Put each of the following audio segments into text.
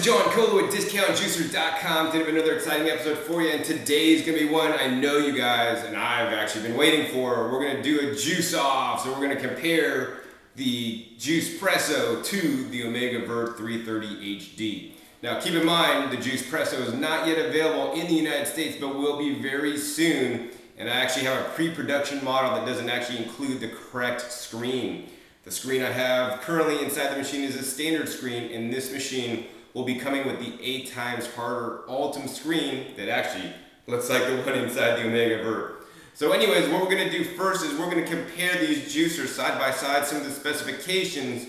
John Colo at DiscountJuicers.com. Today we have another exciting episode for you, and today's going to be one I know you guys and I've actually been waiting for. We're going to do a juice off, so we're going to compare the JuicePresso to the Omega Vert 330 HD. Now keep in mind, the JuicePresso is not yet available in the United States, but will be very soon. And I actually have a pre-production model that doesn't actually include the correct screen. The screen I have currently inside the machine is a standard screen, and this machine will be coming with the 8 times harder Ultim screen that actually looks like the one inside the Omega Vert. So anyways, what we're going to do first is we're going to compare these juicers side by side, some of the specifications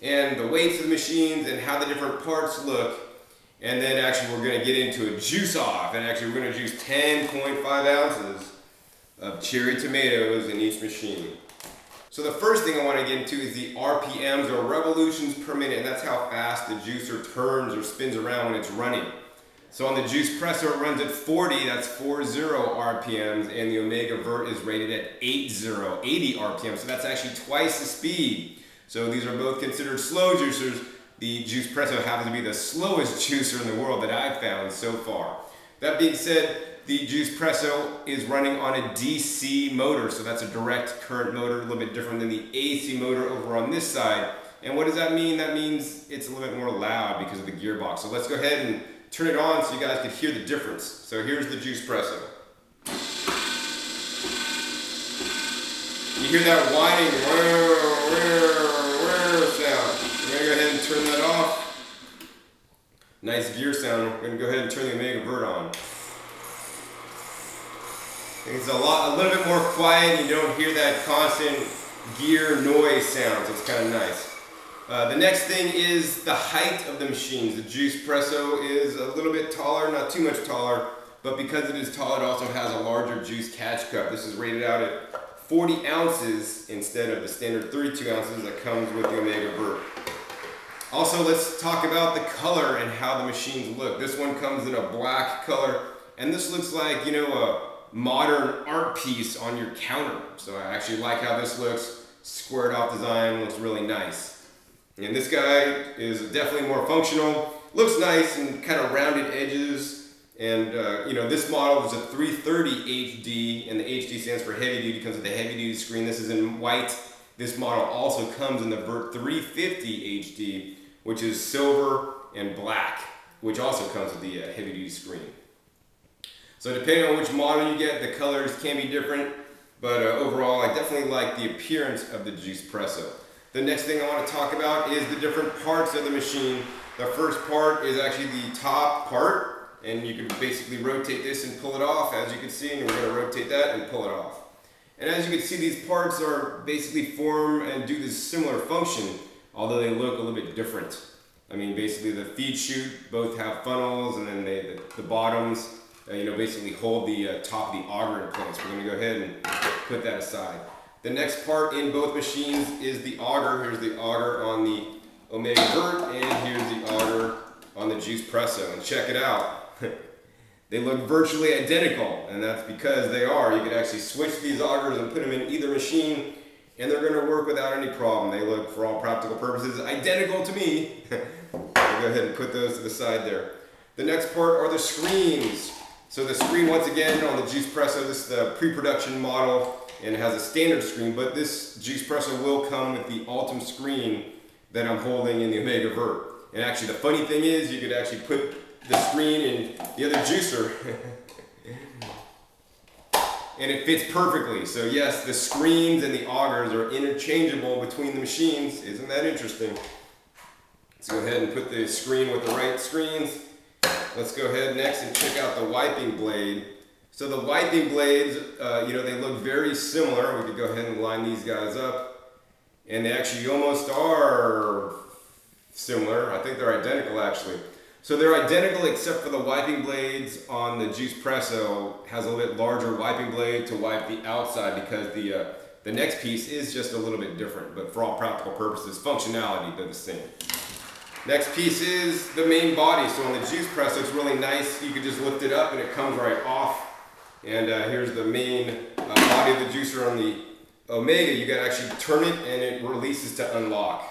and the weights of the machines and how the different parts look. And then actually we're going to get into a juice off, and actually we're going to juice 10.5 ounces of cherry tomatoes in each machine. So the first thing I want to get into is the RPMs, or revolutions per minute, and that's how fast the juicer turns or spins around when it's running. So on the JuicePresso it runs at 40, that's 40 RPMs, and the Omega Vert is rated at 80 RPMs, so that's actually twice the speed. So these are both considered slow juicers. The JuicePresso happens to be the slowest juicer in the world that I've found so far. That being said, the JuicePresso is running on a DC motor, so that's a direct current motor, a little bit different than the AC motor over on this side. And what does that mean? That means it's a little bit more loud because of the gearbox. So let's go ahead and turn it on so you guys can hear the difference. So here's the JuicePresso. You hear that whining sound. We're gonna go ahead and turn that off. Nice gear sound. We're gonna go ahead and turn the Omega Vert on. It's a little bit more quiet, and you don't hear that constant gear noise sound, so it's kind of nice. The next thing is the height of the machines. The JuicePresso is a little bit taller, not too much taller, but because it is taller, it also has a larger juice catch cup. This is rated out at 40 ounces instead of the standard 32 ounces that comes with the Omega Vert. Also, let's talk about the color and how the machines look. This one comes in a black color, and this looks like, you know, a modern art piece on your counter. So I actually like how this looks. Squared off design, looks really nice. And this guy is definitely more functional. Looks nice and kind of rounded edges. And you know, this model is a 330 HD, and the HD stands for heavy duty because of the heavy duty screen. This is in white. This model also comes in the Vert 350 HD, which is silver and black, which also comes with the heavy duty screen. So depending on which model you get, the colors can be different, but overall I definitely like the appearance of the JuicePresso. The next thing I want to talk about is the different parts of the machine. The first part is actually the top part, and you can basically rotate this and pull it off, as you can see, and we're going to rotate that and pull it off. And as you can see, these parts are basically form and do this similar function, although they look a little bit different. I mean, basically the feed chute both have funnels, and then the bottoms you know, basically hold the top of the auger in place. We're going to go ahead and put that aside. The next part in both machines is the auger. Here's the auger on the Omega Vert, and here's the auger on the JuicePresso. And check it out. They look virtually identical, and that's because they are. You could actually switch these augers and put them in either machine, and they're going to work without any problem. They look, for all practical purposes, identical to me. I'll go ahead and put those to the side there. The next part are the screens. So the screen, once again, on the JuicePresso, this is the pre-production model, and it has a standard screen, but this JuicePresso will come with the Ultim screen that I'm holding in the Omega Vert. And actually, the funny thing is, you could actually put the screen in the other juicer, and it fits perfectly. So yes, the screens and the augers are interchangeable between the machines. Isn't that interesting? Let's go ahead and put the screen with the right screens. Let's go ahead next and check out the wiping blade. So the wiping blades, you know, they look very similar. We could go ahead and line these guys up, and they actually almost are similar. I think they're identical, actually. So they're identical except for the wiping blades on the JuicePresso has a little bit larger wiping blade to wipe the outside, because the next piece is just a little bit different, but for all practical purposes, functionality, they're the same. Next piece is the main body. So on the JuicePresso, it's really nice. You can just lift it up and it comes right off. And here's the main body of the juicer on the Omega. You can actually turn it and it releases to unlock.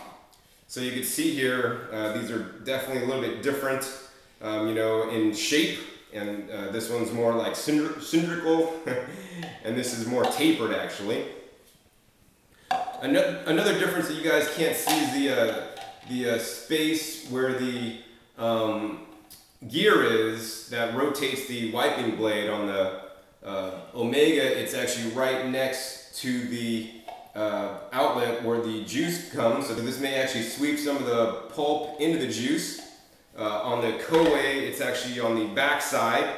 So you can see here, these are definitely a little bit different, you know, in shape. And this one's more like cylindrical, and this is more tapered actually. Another difference that you guys can't see is the space where the gear is that rotates the wiping blade on the Omega. It's actually right next to the outlet where the juice comes. So this may actually sweep some of the pulp into the juice. On the Koei, it's actually on the back side,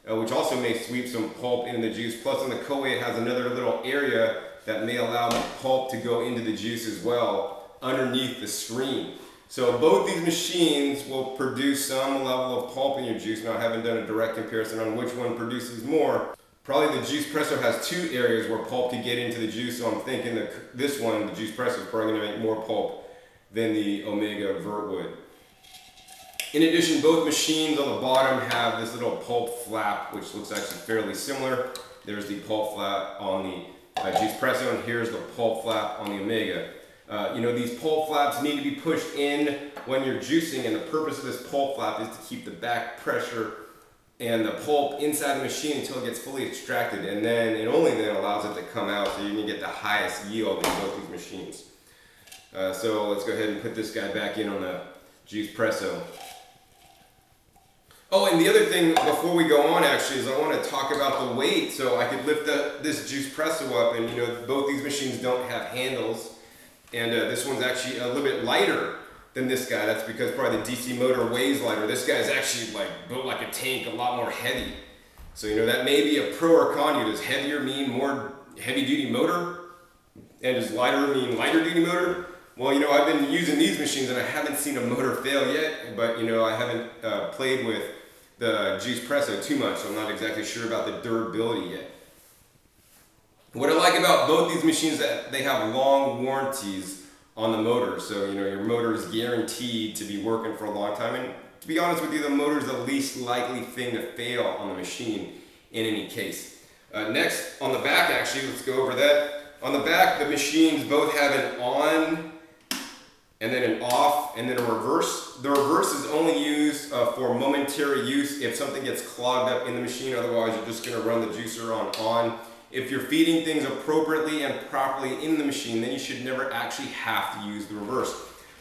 which also may sweep some pulp into the juice. Plus on the Koei, it has another little area that may allow the pulp to go into the juice as well underneath the screen. So both these machines will produce some level of pulp in your juice. Now I haven't done a direct comparison on which one produces more. Probably the JuicePresso has two areas where pulp can get into the juice, so I'm thinking that this one, the JuicePresso, is probably going to make more pulp than the Omega Vert would. In addition, both machines on the bottom have this little pulp flap, which looks actually fairly similar. There's the pulp flap on the JuicePresso, and here's the pulp flap on the Omega. You know, these pulp flaps need to be pushed in when you're juicing, and the purpose of this pulp flap is to keep the back pressure and the pulp inside the machine until it gets fully extracted, and then it only then allows it to come out, so you can get the highest yield in both these machines. So let's go ahead and put this guy back in on the JuicePresso. Oh, and the other thing before we go on actually is I want to talk about the weight. So I could lift this JuicePresso up, and you know, both these machines don't have handles, and this one's actually a little bit lighter than this guy. That's because probably the DC motor weighs lighter. This guy's actually like built like a tank, a lot more heavy. So you know, that may be a pro or con. Does heavier mean more heavy duty motor? And does lighter mean lighter duty motor? Well, you know, I've been using these machines and I haven't seen a motor fail yet, but you know, I haven't played with the JuicePresso too much, so I'm not exactly sure about the durability yet. What I like about both these machines is that they have long warranties on the motor, so you know, your motor is guaranteed to be working for a long time, and to be honest with you, the motor is the least likely thing to fail on the machine in any case. Next, on the back actually, let's go over that. On the back, the machines both have an on and then an off, and then a reverse. The reverse is only used for momentary use if something gets clogged up in the machine. Otherwise, you're just gonna run the juicer on. If you're feeding things appropriately and properly in the machine, then you should never actually have to use the reverse.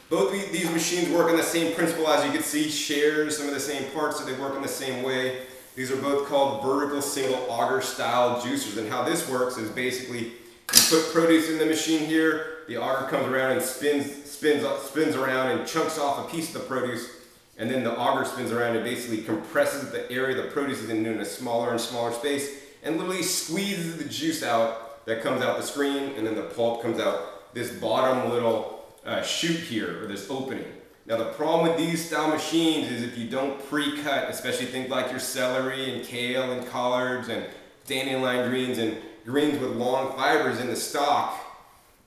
Both these machines work on the same principle. As you can see, share some of the same parts, so they work in the same way. These are both called vertical single auger style juicers, and how this works is basically you put produce in the machine here, the auger comes around and spins around and chunks off a piece of the produce, and then the auger spins around and basically compresses the area the produce is in a smaller and smaller space, and literally squeezes the juice out that comes out the screen, and then the pulp comes out this bottom little chute here, or this opening. Now the problem with these style machines is if you don't pre-cut, especially things like your celery and kale and collards and dandelion greens and greens with long fibers in the stalk,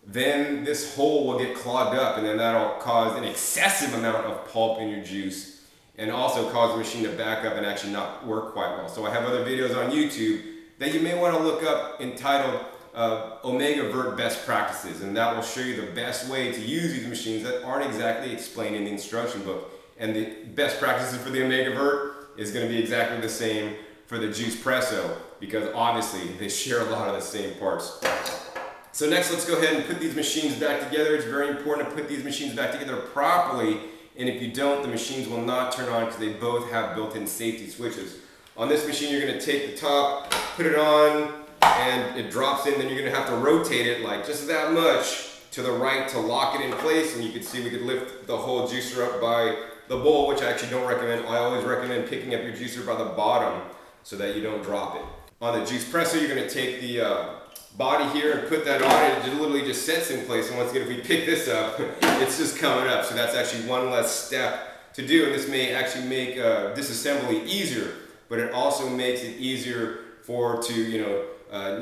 then this hole will get clogged up, and then that'll cause an excessive amount of pulp in your juice and also cause the machine to back up and actually not work quite well. So I have other videos on YouTube that you may want to look up entitled Omega Vert Best Practices, and that will show you the best way to use these machines that aren't exactly explained in the instruction book. And the best practices for the Omega Vert is going to be exactly the same for the JuicePresso, because obviously they share a lot of the same parts. So next, let's go ahead and put these machines back together. It's very important to put these machines back together properly, and if you don't, the machines will not turn on because they both have built-in safety switches. On this machine, you're going to take the top, put it on, and it drops in. Then you're going to have to rotate it like just that much to the right to lock it in place, and you can see we could lift the whole juicer up by the bowl, which I actually don't recommend. I always recommend picking up your juicer by the bottom so that you don't drop it. On the JuicePresso, you're going to take the body here and put that on, and it literally just sets in place, and once again, if we pick this up, it's just coming up. So that's actually one less step to do, and this may actually make disassembly easier, but it also makes it easier to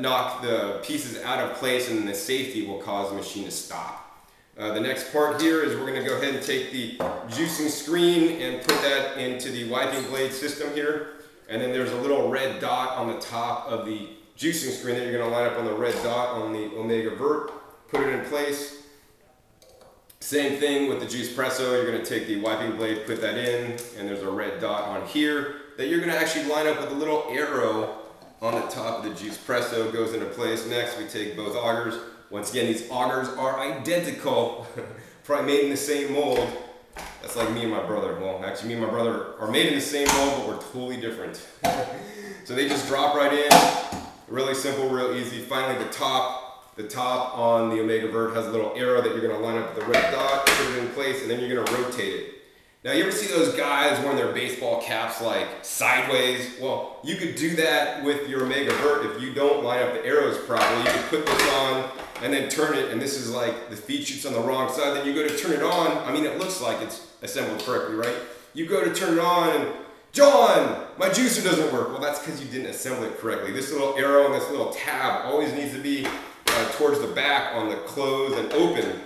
knock the pieces out of place, and then the safety will cause the machine to stop. The next part here is we're going to go ahead and take the juicing screen and put that into the wiping blade system here, and then there's a little red dot on the top of the juicing screen that you're going to line up on the red dot on the Omega Vert, put it in place, Same thing with the JuicePresso. You're going to take the wiping blade, put that in, and there's a red dot on here that you're going to actually line up with a little arrow on the top of the JuicePresso. Goes into place. Next, we take both augers. Once again, these augers are identical, probably made in the same mold. That's like me and my brother. Well, actually, me and my brother are made in the same mold, but we're totally different. So they just drop right in. Really simple, real easy. Finally, the top on the Omega Vert has a little arrow that you're going to line up with the red dot, put it in place, and then you're going to rotate it. Now, you ever see those guys wearing their baseball caps like sideways? Well, you could do that with your Omega Vert if you don't line up the arrows properly. You could put this on and then turn it, and this is like the feed chute's on the wrong side. Then you go to turn it on. I mean, it looks like it's assembled correctly, right? You go to turn it on, and John, my juicer doesn't work. Well, that's because you didn't assemble it correctly. This little arrow and this little tab always needs to be towards the back on the close and open.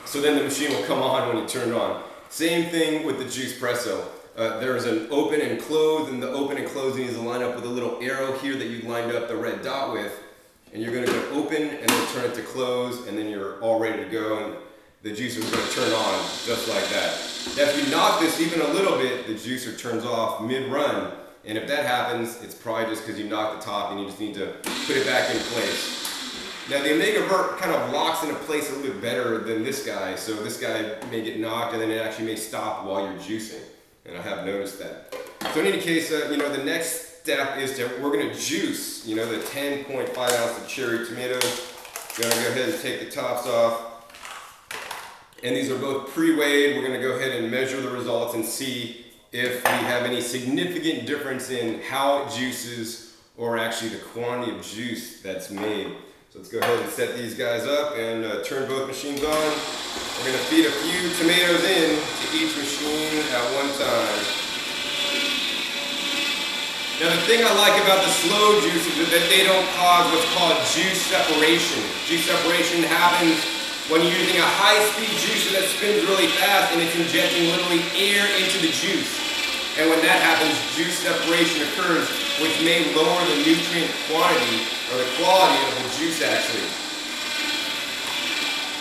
So then the machine will come on when you turn it on. Same thing with the JuicePresso. There's an open and close, and the open and close needs to line up with a little arrow here that you lined up the red dot with. And you're going to go open and then turn it to close, and then you're all ready to go. And the juicer is going to turn on just like that. Now, if you knock this even a little bit, the juicer turns off mid-run. And if that happens, it's probably just because you knocked the top and you just need to put it back in place. Now the Omega Vert kind of locks into place a little bit better than this guy, so this guy may get knocked and then it actually may stop while you're juicing, and I have noticed that. So in any case, you know, the next step is we're going to juice, you know, the 10.5 ounce of cherry tomatoes. We're going to go ahead and take the tops off. And these are both pre-weighed. We're going to go ahead and measure the results and see if we have any significant difference in how it juices or actually the quantity of juice that's made. So let's go ahead and set these guys up and turn both machines on. We're going to feed a few tomatoes in to each machine at one time. Now the thing I like about the slow juicers is that they don't cause what's called juice separation. Juice separation happens when you're using a high-speed juicer that spins really fast and it's injecting literally air into the juice. And when that happens, juice separation occurs, which may lower the nutrient quantity or the quality of the juice actually.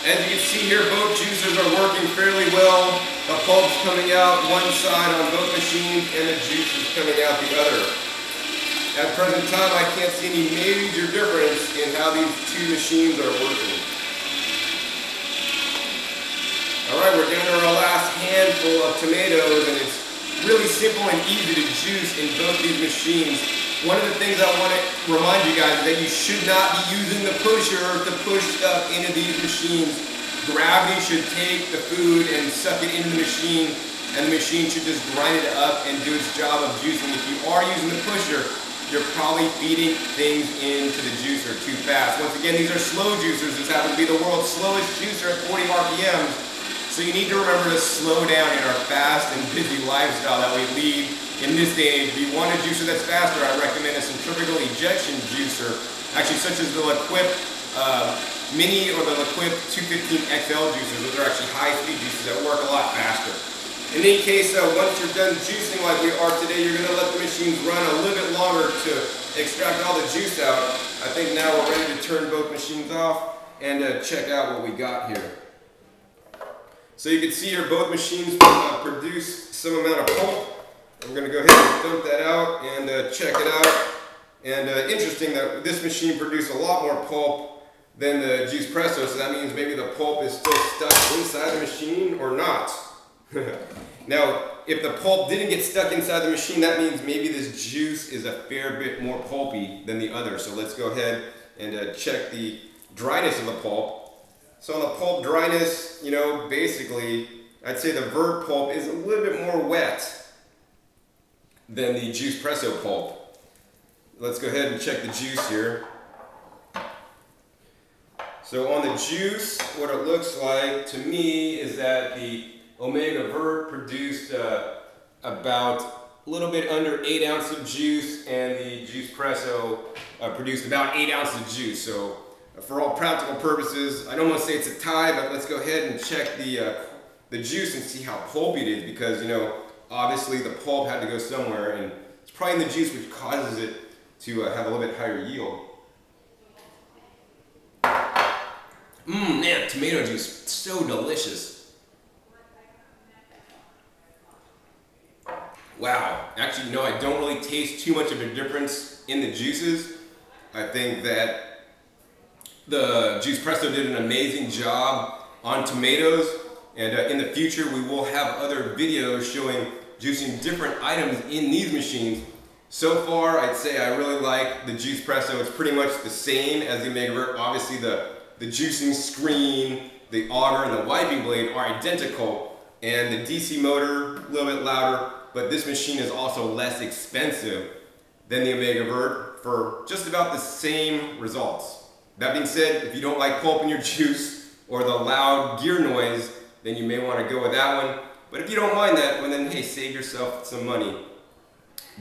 As you can see here, both juicers are working fairly well. The pulp's coming out one side on both machines and the juice is coming out the other. At present time, I can't see any major difference in how these two machines are working. Alright, we're down to our last handful of tomatoes, and it's really simple and easy to juice in both these machines. One of the things I want to remind you guys is that you should not be using the pusher to push stuff into these machines. Gravity should take the food and suck it into the machine, and the machine should just grind it up and do its job of juicing. If you are using the pusher, you're probably feeding things into the juicer too fast. Once again, these are slow juicers. This happens to be the world's slowest juicer at 40 RPMs. So you need to remember to slow down in our fast and busy lifestyle that we lead in this day and age. If you want a juicer that's faster, I recommend a centrifugal ejection juicer, actually such as the Liquip Mini or the Liquip 215 XL juicers. Those are actually high-speed juicers that work a lot faster. In any case, once you're done juicing like we are today, you're going to let the machines run a little bit longer to extract all the juice out. I think now we're ready to turn both machines off and check out what we got here. So you can see here both machines produce some amount of pulp. We're going to go ahead and dump that out and check it out. And interesting that this machine produced a lot more pulp than the JuicePresso, so that means maybe the pulp is still stuck inside the machine or not. Now, if the pulp didn't get stuck inside the machine, that means maybe this juice is a fair bit more pulpy than the other. So let's go ahead and check the dryness of the pulp. So on the pulp dryness, you know, basically, I'd say the Vert pulp is a little bit more wet than the JuicePresso pulp. Let's go ahead and check the juice here. So on the juice, what it looks like to me is that the Omega Vert produced about a little bit under 8 ounces of juice, and the JuicePresso produced about 8 ounces of juice. So for all practical purposes, I don't want to say it's a tie, but let's go ahead and check the juice and see how pulpy it is, because, you know, obviously the pulp had to go somewhere, and it's probably in the juice which causes it to have a little bit higher yield. Man, tomato juice, so delicious. Wow, actually no, I don't really taste too much of a difference in the juices. I think that the JuicePresso did an amazing job on tomatoes, and in the future we will have other videos showing juicing different items in these machines. So far, I'd say I really like the JuicePresso. It's pretty much the same as the OmegaVert. Obviously, the juicing screen, the auger, and the wiping blade are identical, and the DC motor, a little bit louder, but this machine is also less expensive than the OmegaVert for just about the same results. That being said, if you don't like pulp in your juice or the loud gear noise, then you may want to go with that one. But if you don't mind that, well then, hey, save yourself some money.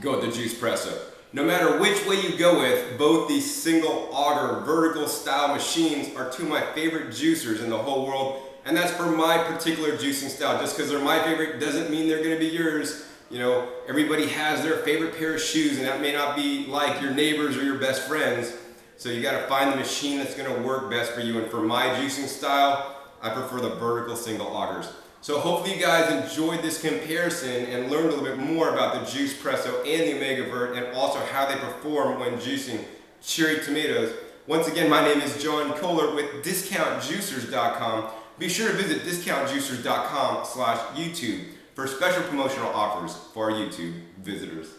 Go with the JuicePresso. No matter which way you go with, both these single auger vertical style machines are two of my favorite juicers in the whole world, and that's for my particular juicing style. Just because they're my favorite doesn't mean they're going to be yours. You know, everybody has their favorite pair of shoes, and that may not be like your neighbors or your best friends. So you got to find the machine that's going to work best for you, and for my juicing style, I prefer the vertical single augers. So hopefully you guys enjoyed this comparison and learned a little bit more about the JuicePresso and the OmegaVert, and also how they perform when juicing cherry tomatoes. Once again, my name is John Kohler with DiscountJuicers.com. Be sure to visit DiscountJuicers.com/YouTube for special promotional offers for our YouTube visitors.